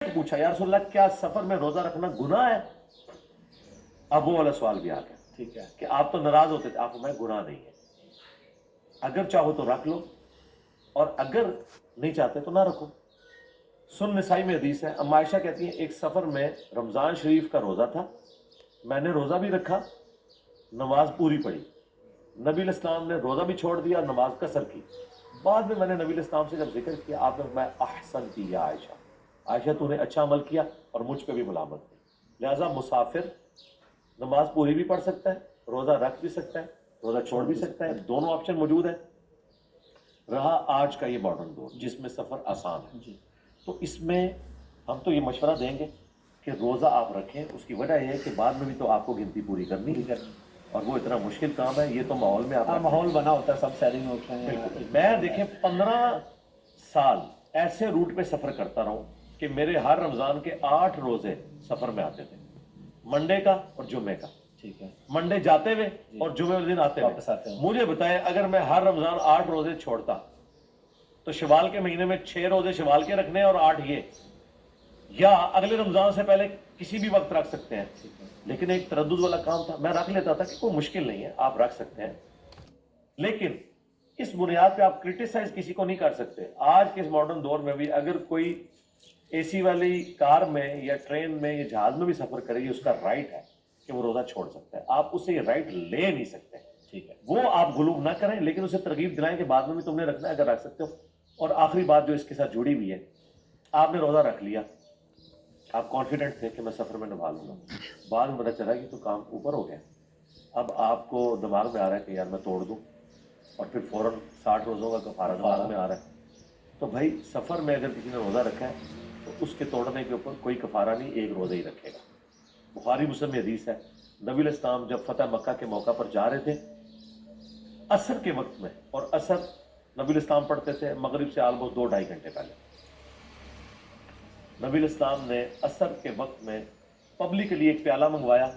پوچھا یا رسول اللہ کیا سفر میں روزہ رکھنا گناہ ہے؟ اب وہ والا سوال بھی آ گیا، ٹھیک ہے، کہ آپ تو ناراض ہوتے تھے، آپ میں گناہ نہیں ہے، اگر چاہو تو رکھ لو اور اگر نہیں چاہتے تو نہ رکھو۔ سن نسائی میں حدیث ہے، اما عائشہ کہتی ہیں ایک سفر میں رمضان شریف کا روزہ تھا، میں نے روزہ بھی رکھا، نماز پوری پڑھی، نبی علیہ السلام نے روزہ بھی چھوڑ دیا، نماز قصر کی۔ بعد میں نے نبی علیہ السلام سے جب ذکر کیا، آپ نے فرمایا احسن کی یا عائشہ، عائشہ تو نے اچھا عمل کیا اور مجھ پہ بھی ملامت کی۔ لہٰذا مسافر نماز پوری بھی پڑھ سکتا ہے، روزہ رکھ بھی سکتا ہے، روزہ چھوڑ بھی سکتا ہے، دونوں آپشن موجود ہیں۔ رہا آج کا یہ ماڈرن دور جس میں سفر آسان ہے، تو اس میں ہم تو یہ مشورہ دیں گے کہ روزہ آپ رکھیں۔ اس کی وجہ یہ ہے کہ بعد میں بھی تو آپ کو گنتی پوری کرنی ہے، اور وہ اتنا مشکل کام ہے، یہ تو ماحول میں آپ ماحول بنا ہوتا ہے، سب سیلنگ ہوتے ہیں۔ میں دیکھیں 15 سال ایسے روٹ پہ سفر کرتا رہا ہوں کہ میرے ہر رمضان کے 8 روزے سفر میں آتے تھے، منڈے کا اور جمعے کا، ٹھیک ہے، منڈے جاتے ہوئے اور جمعے والے دن آتے ہوئے۔ مجھے بتائیں اگر میں ہر رمضان 8 روزے چھوڑتا تو شوال کے مہینے میں 6 روزے شوال کے رکھنے اور 8 یہ، یا اگلے رمضان سے پہلے کسی بھی وقت رکھ سکتے ہیں، لیکن ایک تردد والا کام تھا، میں رکھ لیتا تھا کہ کوئی مشکل نہیں ہے، آپ رکھ سکتے ہیں، لیکن اس بنیاد پہ آپ کرٹیسائز کسی کو نہیں کر سکتے۔ آج کے اس ماڈرن دور میں بھی اگر کوئی اے سی والی کار میں یا ٹرین میں یا جہاز میں بھی سفر کرے، یہ اس کا رائٹ ہے کہ وہ روزہ چھوڑ سکتا ہے، آپ اسے یہ رائٹ لے نہیں سکتے، ٹھیک ہے، وہ آپ غلوب نہ کریں، لیکن اسے ترغیب دلائیں کہ بعد میں بھی تم نے رکھنا ہے اگر رکھ سکتے ہو۔ اور آخری بات جو اس کے ساتھ جڑی ہوئی ہے، آپ نے روزہ رکھ لیا، آپ کانفیڈنٹ تھے کہ میں سفر میں نبھا لوں گا، بعد میں پتہ چلا کہ تو کام اوپر ہو گیا، اب آپ کو دماغ میں آ رہا ہے کہ یار میں توڑ دوں، اور پھر فوراً 60 روزوں کا کفارہ دماغ میں آ رہا ہے، تو بھائی سفر میں اگر کسی نے روزہ رکھا ہے تو اس کے توڑنے کے اوپر کوئی کفارہ نہیں، ایک روزہ ہی رکھے گا۔ بخاری مسلم میں حدیث ہے، نبی علیہ السلام جب فتح مکہ کے موقع پر جا رہے تھے عصر کے وقت میں، اور عصر نبی علیہ السلام پڑھتے تھے مغرب سے آلموسٹ 2-2.5 گھنٹے پہلے، نبی علیہ السلام نے عصر کے وقت میں پبلک کے لیے ایک پیالہ منگوایا،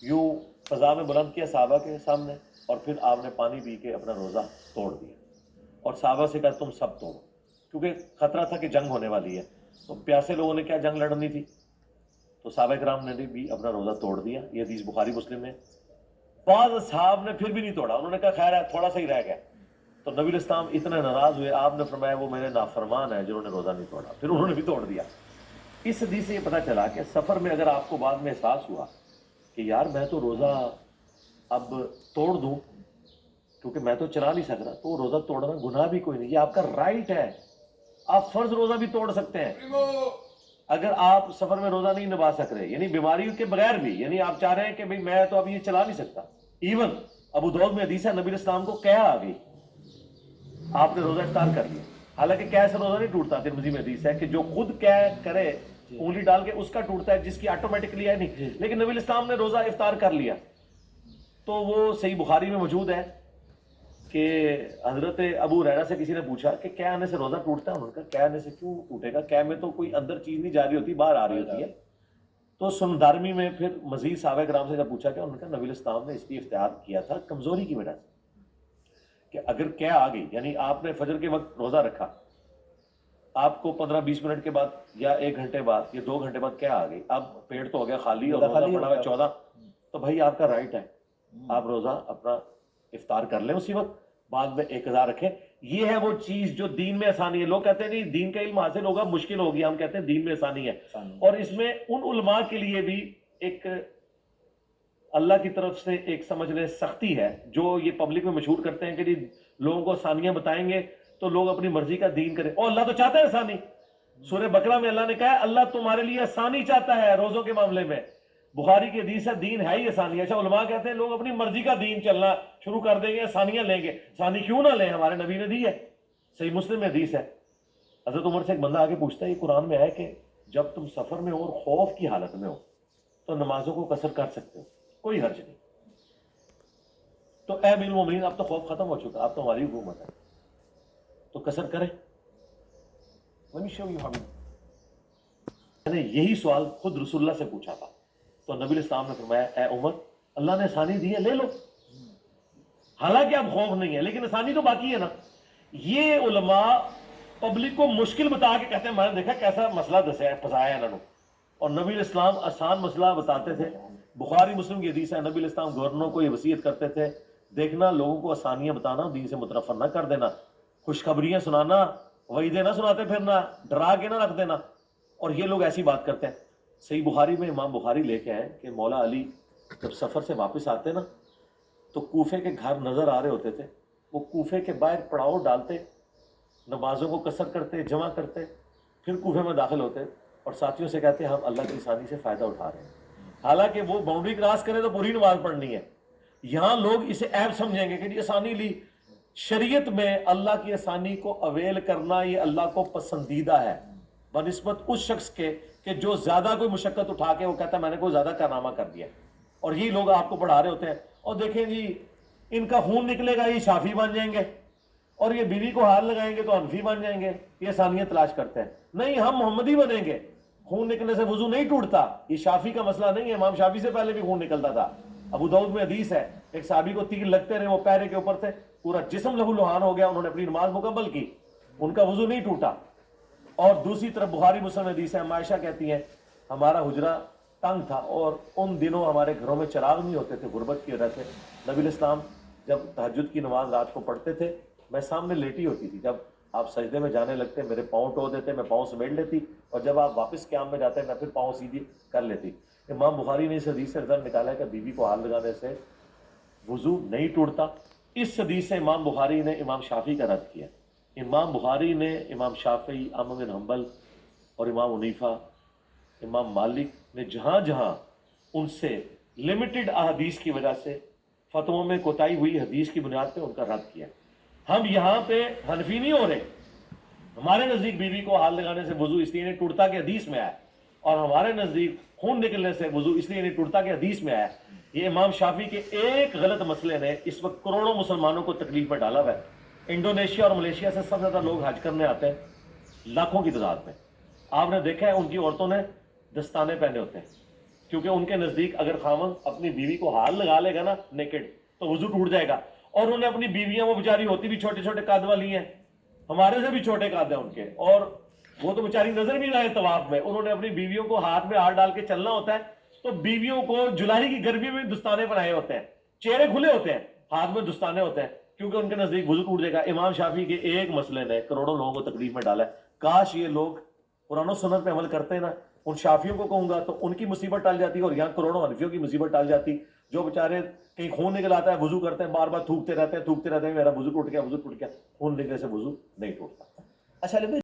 یوں فضا میں بلند کیا صحابہ کے سامنے، اور پھر آپ نے پانی پی کے اپنا روزہ توڑ دیا، اور صحابہ سے کہا تم سب توڑو، کیونکہ خطرہ تھا کہ جنگ ہونے والی ہے، تو پیاسے لوگوں نے کیا جنگ لڑنی تھی، تو صحابہ کرام نے بھی اپنا روزہ توڑ دیا۔ یہ حدیث بخاری مسلم میں۔ بعض اصحاب نے پھر بھی نہیں توڑا، انہوں نے کہا خیر ہے تھوڑا سا ہی رہ گیا، تو نبی علیہ السلام اتنے ناراض ہوئے، آپ نے فرمایا وہ میرے نافرمان ہیں جنہوں نے روزہ نہیں توڑا، پھر انہوں نے بھی توڑ دیا۔ اس حدیث سے یہ پتہ چلا کہ سفر میں اگر آپ کو بعد میں احساس ہوا کہ یار میں تو روزہ اب توڑ دوں کیونکہ میں تو چلا نہیں سک رہا، تو روزہ توڑنا گناہ بھی کوئی نہیں، یہ آپ کا رائٹ ہے، آپ فرض روزہ بھی توڑ سکتے ہیں اگر آپ سفر میں روزہ نہیں نبھا سک رہے، یعنی بیماری کے بغیر بھی، یعنی آپ چاہ رہے ہیں کہ بھئی میں تو اب یہ چلا نہیں سکتا۔ ایون ابو داؤد میں حدیث ہے، نبی علیہ السلام کو قحط آ گئی، آپ نے روزہ افطار کر لیا، حالانکہ قحط سے روزہ نہیں ٹوٹتا، ترمذی میں حدیث ہے کہ جو خود قحط کرے انگلی ڈال کے اس کا ٹوٹتا ہے، جس کی آٹومیٹکلی ہے نہیں، لیکن نبی علیہ السلام نے روزہ افطار کر لیا، تو وہ صحیح بخاری میں موجود ہے کہ حضرت ابو ہریرہ سے کسی نے پوچھا کہ قے آنے سے روزہ ٹوٹتا ہے، انہوں نے کہا قے آنے سے کیوں ٹوٹے گا، قے میں تو کوئی اندر چیز نہیں جا رہی ہوتی، باہر آ رہی ہوتی ہے۔ تو سندارمی میں پھر مزید صحابہ کرام سے جب پوچھا کہ انہوں نے کہا نبی علیہ السلام نے اس لیے احتیاط کیا تھا کمزوری کی وجہ سے، کہ اگر قے آ گئی، یعنی آپ نے فجر کے وقت روزہ رکھا، آپ کو 15-20 منٹ کے بعد یا 1 گھنٹے بعد یا 2 گھنٹے بعد قے آ گئی، اب پیٹ تو ہو گیا خالی اور روزہ پڑا ہوا 14، تو بھائی آپ کا رائٹ ہے، آپ روزہ اپنا افطار کر لیں اسی وقت، بعد میں 1000 رکھیں۔ یہ ہے وہ چیز جو دین میں آسانی ہے۔ لوگ کہتے ہیں نہیں دین کا علم حاصل ہوگا مشکل ہوگی، ہم کہتے ہیں دین میں آسانی ہے، اور اس میں ان علماء کے لیے بھی ایک اللہ کی طرف سے ایک سمجھ لیں سختی ہے، جو یہ پبلک میں مشہور کرتے ہیں کہ جی لوگوں کو آسانیاں بتائیں گے تو لوگ اپنی مرضی کا دین کریں، اور اللہ تو چاہتا ہے آسانی۔ سورہ بقرہ میں اللہ نے کہا ہے اللہ تمہارے لیے آسانی چاہتا ہے روزوں کے معاملے میں، بخاری کی حدیث ہے دین ہے ہی آسانی۔ اچھا علماء کہتے ہیں لوگ اپنی مرضی کا دین چلنا شروع کر دیں گے، آسانیاں لیں گے، آسانی کیوں نہ لیں، ہمارے نبی نے دی ہے، صحیح مسلم میں حدیث ہے۔ حضرت عمر سے ایک بندہ آگے پوچھتا ہے یہ قرآن میں ہے کہ جب تم سفر میں ہو اور خوف کی حالت میں ہو تو نمازوں کو قصر کر سکتے ہو، کوئی حرج نہیں، تو اے امیر المومنین اب تو خوف ختم ہو چکا، اب تو ہماری حکومت ہے تو قصر کریں۔ میں نے یہی سوال خود رسول اللہ سے پوچھا تھا، تو نبی علیہ السلام نے فرمایا اے عمر اللہ نے آسانی دی ہے لے لو، حالانکہ اب خوف نہیں ہے لیکن آسانی تو باقی ہے نا۔ یہ علماء پبلک کو مشکل بتا کے کہتے ہیں میں نے دیکھا کیسا مسئلہ دسیا پھنسایا انہوں نے. اور نبی علیہ السلام آسان مسئلہ بتاتے تھے. بخاری مسلم کی حدیث ہے, نبی علیہ السلام گورنروں کو یہ وصیت کرتے تھے, دیکھنا لوگوں کو آسانیاں بتانا, دین سے متنفر نہ کر دینا, خوشخبریاں سنانا, وعیدیں نہ سناتے پھرنا, ڈرا کے نہ رکھ دینا. اور یہ لوگ ایسی بات کرتے ہیں. صحیح بخاری میں امام بخاری لے کے آئے کہ مولا علی جب سفر سے واپس آتے نا تو کوفے کے گھر نظر آ رہے ہوتے تھے, وہ کوفے کے باہر پڑاؤ ڈالتے, نمازوں کو قصر کرتے, جمع کرتے, پھر کوفے میں داخل ہوتے اور ساتھیوں سے کہتے ہم اللہ کی آسانی سے فائدہ اٹھا رہے ہیں. حالانکہ وہ باؤنڈری کراس کرے تو پوری نماز پڑھنی ہے. یہاں لوگ اسے عیب سمجھیں گے کہ یہ آسانی لی. شریعت میں اللہ کی آسانی کو اویل کرنا یہ اللہ کو پسندیدہ ہے بنسبت اس شخص کے کہ جو زیادہ کوئی مشقت اٹھا کے وہ کہتا ہے میں نے کوئی زیادہ کارنامہ کر دیا. اور یہی لوگ آپ کو پڑھا رہے ہوتے ہیں اور دیکھیں جی ان کا خون نکلے گا یہ شافی بن جائیں گے, اور یہ بیوی کو ہاتھ لگائیں گے تو حنفی بن جائیں گے. یہ آسانیاں تلاش کرتے ہیں. نہیں, ہم محمدی بنیں گے. خون نکلنے سے وضو نہیں ٹوٹتا, یہ شافی کا مسئلہ نہیں ہے. امام شافی سے پہلے بھی خون نکلتا تھا. ابو داؤد میں حدیث ہے ایک صحابی کو تیر لگتے رہے, وہ پیرے کے اوپر تھے, پورا جسم لہو لہان ہو گیا, انہوں نے اپنی نماز مکمل کی, ان کا وضو نہیں ٹوٹا. اور دوسری طرف بخاری مسلم حدیث ہے, عائشہ کہتی ہیں ہمارا حجرہ تنگ تھا اور ان دنوں ہمارے گھروں میں چراغ نہیں ہوتے تھے غربت کی وجہ سے. نبی علیہ السلام جب تہجد کی نماز رات کو پڑھتے تھے, میں سامنے لیٹی ہوتی تھی, جب آپ سجدے میں جانے لگتے میرے پاؤں ٹو دیتے, میں پاؤں سمیٹ لیتی, اور جب آپ واپس قیام میں جاتے میں پھر پاؤں سیدھی کر لیتی. امام بخاری نے اس حدیث سے رزلٹ نکالا ہے کہ بیوی کو ہاتھ لگانے سے وضو نہیں ٹوٹتا. اس حدیث سے امام بخاری نے امام شافعی کا رد کیا. امام بخاری نے امام شافعی, احمد بن حنبل اور امام حنیفہ, امام مالک نے جہاں جہاں ان سے لمیٹڈ احادیث کی وجہ سے فتووں میں کوتاہی ہوئی حدیث کی بنیاد پہ ان کا رد کیا. ہم یہاں پہ حنفی نہیں ہو رہے. ہمارے نزدیک بیوی کو ہاتھ لگانے سے وضو اس لیے نہیں ٹوٹتا کہ حدیث میں آیا, اور ہمارے نزدیک خون نکلنے سے وضو اس لیے نہیں ٹوٹتا کہ حدیث میں آیا. یہ امام شافعی کے ایک غلط مسئلے نے اس وقت کروڑوں مسلمانوں کو تکلیف میں ڈالا ہوا ہے. انڈونیشیا اور ملیشیا سے سب سے زیادہ لوگ حج کرنے آتے ہیں, لاکھوں کی تعداد میں. آپ نے دیکھا ہے ان کی عورتوں نے دستانے پہنے ہوتے ہیں, کیونکہ ان کے نزدیک اگر خاوند اپنی بیوی کو ہاتھ لگا لے گا نا نیکڈ تو وضو ٹوٹ جائے گا. اور انہوں نے اپنی بیویاں, وہ بیچاری ہوتی بھی چھوٹے چھوٹے قد والی ہیں, ہمارے سے بھی چھوٹے قد ہیں ان کے, اور وہ تو بیچاری نظر بھی نہ آئے طواف میں, انہوں نے اپنی بیویوں کو ہاتھ میں ہاتھ ڈال کے چلنا ہوتا ہے. تو بیویوں کو جولائی کی گرمی میں دستانے بنائے ہوتے ہیں, چہرے کھلے ہوتے ہیں, ہاتھ میں دستانے ہوتے ہیں, کیونکہ ان کے نزدیک وضو ٹوٹ جائے گا. امام شافعی کے ایک مسئلے نے کروڑوں لوگوں کو تکلیف میں ڈالا ہے. کاش یہ لوگ قرآن و سنت پہ عمل کرتے ہیں نا. ان شافیوں کو کہوں گا تو ان کی مصیبت ٹل جاتی, اور یہاں کروڑوں حنفیوں کی مصیبت ٹل جاتی, جو بیچارے کہیں خون نکل آتا ہے وضو کرتے ہیں, بار بار تھوکتے رہتے ہیں میرا وضو ٹوٹ گیا, وضو ٹوٹ گیا. خون نکلنے سے وضو نہیں ٹوٹتا. اچھا